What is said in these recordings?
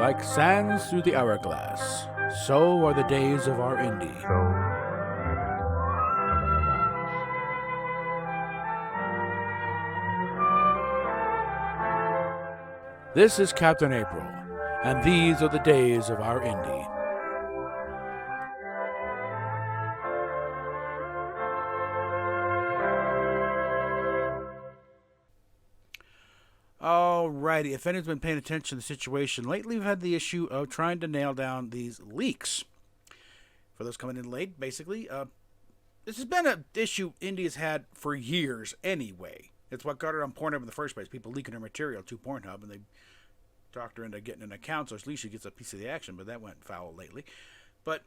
Like sands through the hourglass, so are the days of our Indy. This is Captain April, and these are the days of our Indy. Alrighty, if anyone's been paying attention to the situation, lately we've had the issue of trying to nail down these leaks. For those coming in late, basically, this has been an issue India's had for years anyway. It's what got her on Pornhub in the first place. People leaking her material to Pornhub, and they talked her into getting an account, so at least she gets a piece of the action, but that went foul lately. But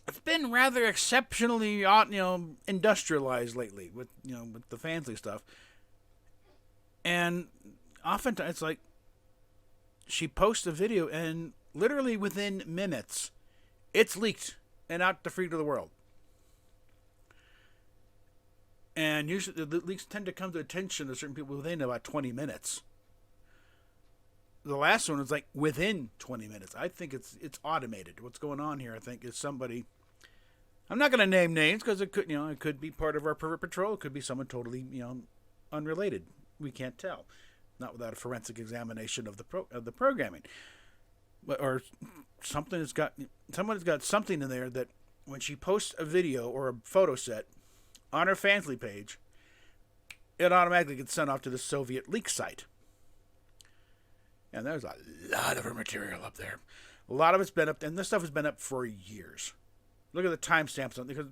it's been rather exceptionally, industrialized lately with the fancy stuff. And oftentimes, it's like she posts a video, and literally within minutes, it's leaked and out to free to the world. And usually, the leaks tend to come to attention to certain people within about 20 minutes. The last one was like within 20 minutes. I think it's automated. What's going on here, I think, is somebody. I'm not going to name names because it could be part of our pervert patrol. It could be someone totally unrelated. We can't tell, not without a forensic examination of the programming, or someone's got something in there that when she posts a video or a photo set on her Fansly page, it automatically gets sent off to the Soviet leak site, and there's a lot of her material up there. A lot of it's been up, and this stuff has been up for years. Look at the timestamps on because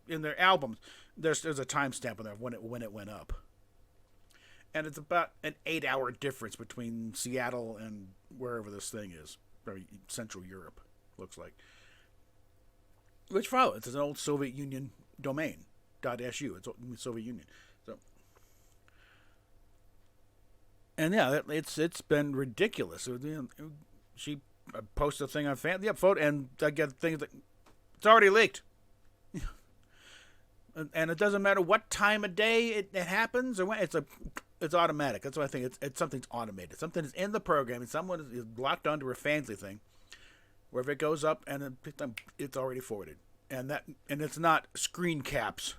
in their albums, there's a timestamp on there when it went up. And it's about an 8-hour difference between Seattle and wherever this thing is. Probably Central Europe, looks like. Which follows. It's an old Soviet Union domain. .su. It's Soviet Union. So, and yeah, it's been ridiculous. She posted a thing on photo, and I get things like, it's already leaked. And it doesn't matter what time of day it happens or when. It's automatic. That's why I think it's something's automated. Something is in the program, and someone is locked onto a Fansly thing, where if it goes up and it's already forwarded, and it's not screen caps.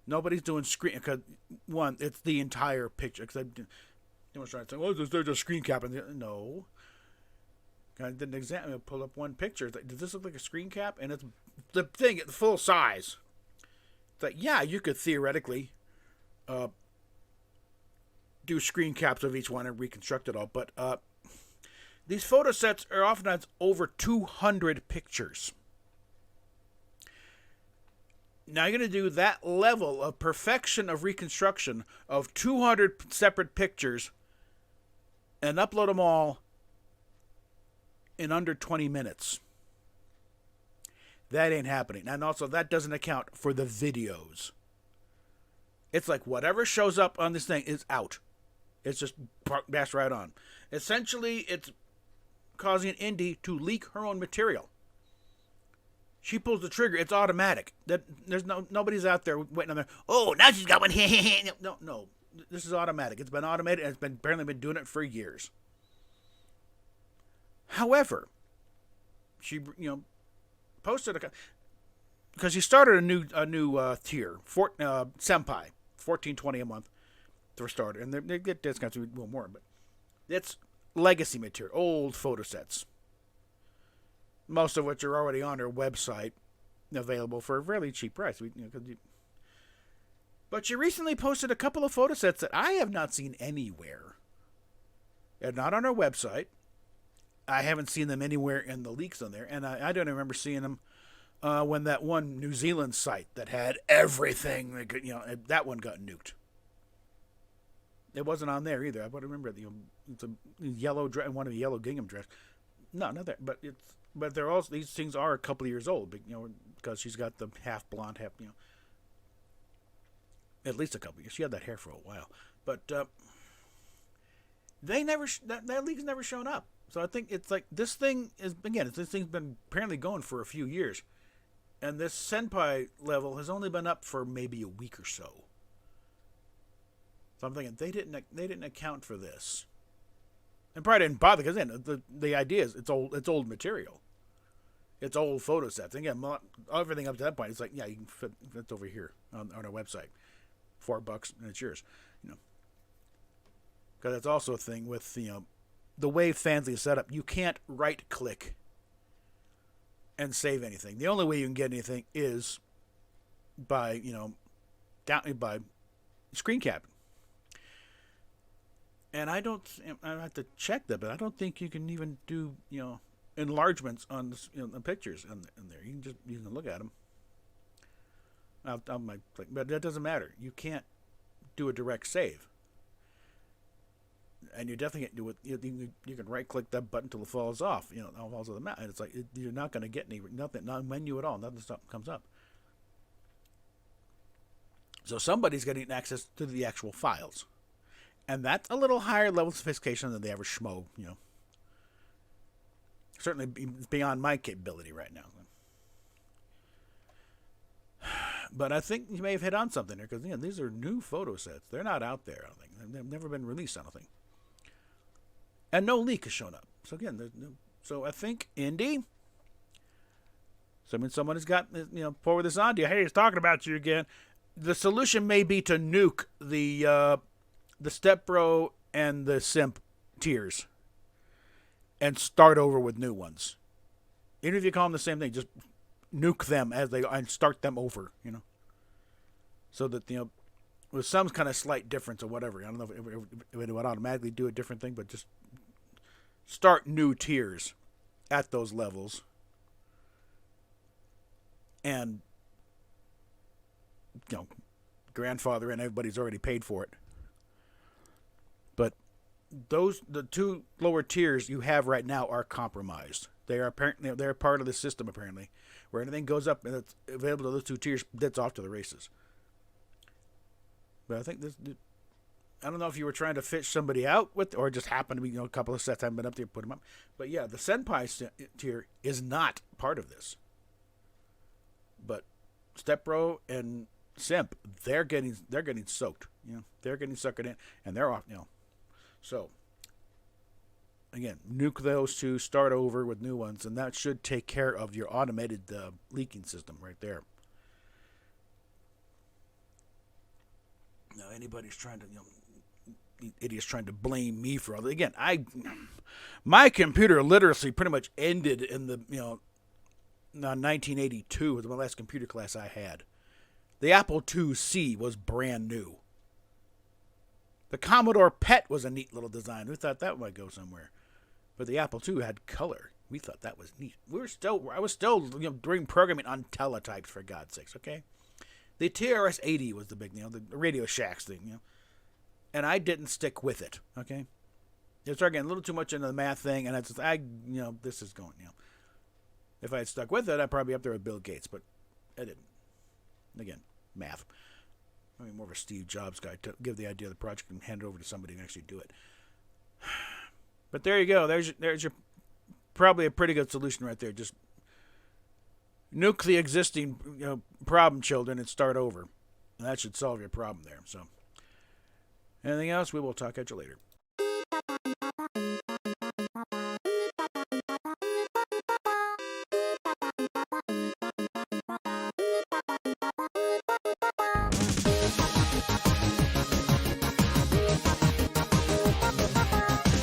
Nobody's doing screen because one, it's the entire picture. Because I was trying to say, well, there's a screen cap, and no. I did an exam. I pulled up one picture. It's like, does this look like a screen cap? And it's the thing at full size. It's like, yeah, you could theoretically do screen caps of each one and reconstruct it all, but these photo sets are oftentimes over 200 pictures. Now you're going to do that level of perfection of reconstruction of 200 separate pictures and upload them all in under 20 minutes. That ain't happening. And also, that doesn't account for the videos. It's like whatever shows up on this thing is out. It's just bashed right on. Essentially, it's causing Indy to leak her own material. She pulls the trigger. It's automatic. There's nobody's out there waiting on there. Oh, now she's got one. No. This is automatic. It's been automated, and it's apparently been doing it for years. However, she posted because she started a new tier, Senpai, $14.20 a month for starter, and they get discounts a little more, but it's legacy material, old photo sets, most of which are already on her website, available for a fairly cheap price. But she recently posted a couple of photo sets that I have not seen anywhere. They're not on her website. I haven't seen them anywhere in the leaks on there, and I don't remember seeing them when that one New Zealand site that had everything, that one got nuked. It wasn't on there either. I remember it's a yellow dress, one of the yellow gingham dress. No, not that, but they're also, these things are a couple of years old, because she's got the half blonde, half at least a couple of years. She had that hair for a while, but they never that leak's never shown up. So I think it's like this thing's been apparently going for a few years, and this Senpai level has only been up for maybe a week or so. So I'm thinking they didn't account for this. And probably didn't bother because then the idea is it's old material. It's old photo sets. And again, everything up to that point, it's like, yeah, you can fit that's over here on our website. $4 and it's yours. Because that's also a thing with the way Fansly is set up. You can't right click and save anything. The only way you can get anything is by by screen capping. And I have to check that, but I don't think you can even do enlargements on the pictures in there. You can look at them. But that doesn't matter. You can't do a direct save, and you definitely can't do it. You can right click that button until it falls off. It falls off the map, and it's like you're not going to get nothing, not a menu at all. Nothing comes up. So somebody's getting access to the actual files, and that's a little higher level of sophistication than the average schmo. Certainly beyond my capability right now. But I think you may have hit on something here, because these are new photo sets. They're not out there, I don't think. They've never been released, I don't think. And no leak has shown up. So again, so I think Indy. Someone has got forward this on to you. Hey, he's talking about you again. The solution may be to nuke the Step Bro and the Simp tiers and start over with new ones. Even if you call them the same thing, just nuke them as they and start them over, so that with some kind of slight difference or whatever. I don't know if it would automatically do a different thing, but just start new tiers at those levels and grandfather and everybody's already paid for it. But the two lower tiers you have right now are compromised. They're part of the system apparently, where anything goes up and it's available to those two tiers, that's off to the races. But I think I don't know if you were trying to fish somebody out with, or just happened to be a couple of sets haven't been up there, put them up. But yeah, the Senpai tier is not part of this. But Step Bro and Simp, they're getting soaked. They're getting suckered in, and they're off. So again, nuke those two, start over with new ones, and that should take care of your automated leaking system right there. Now, anybody's trying to, idiots trying to blame me for all that. Again, my computer literacy pretty much ended in the 1982 was my last computer class I had. The Apple IIc was brand new. The Commodore PET was a neat little design. We thought that might go somewhere. But the Apple II had color. We thought that was neat. I was still doing programming on teletypes, for God's sakes, okay? The TRS-80 was the big, the Radio Shacks thing, and I didn't stick with it, okay? It started getting a little too much into the math thing, and this is going, If I had stuck with it, I'd probably be up there with Bill Gates, but I didn't. Again, math. More of a Steve Jobs guy to give the idea of the project and hand it over to somebody who can actually do it. But there you go. There's your probably a pretty good solution right there. Just nuke the existing problem children and start over. And that should solve your problem there. So, anything else? We will talk at you later.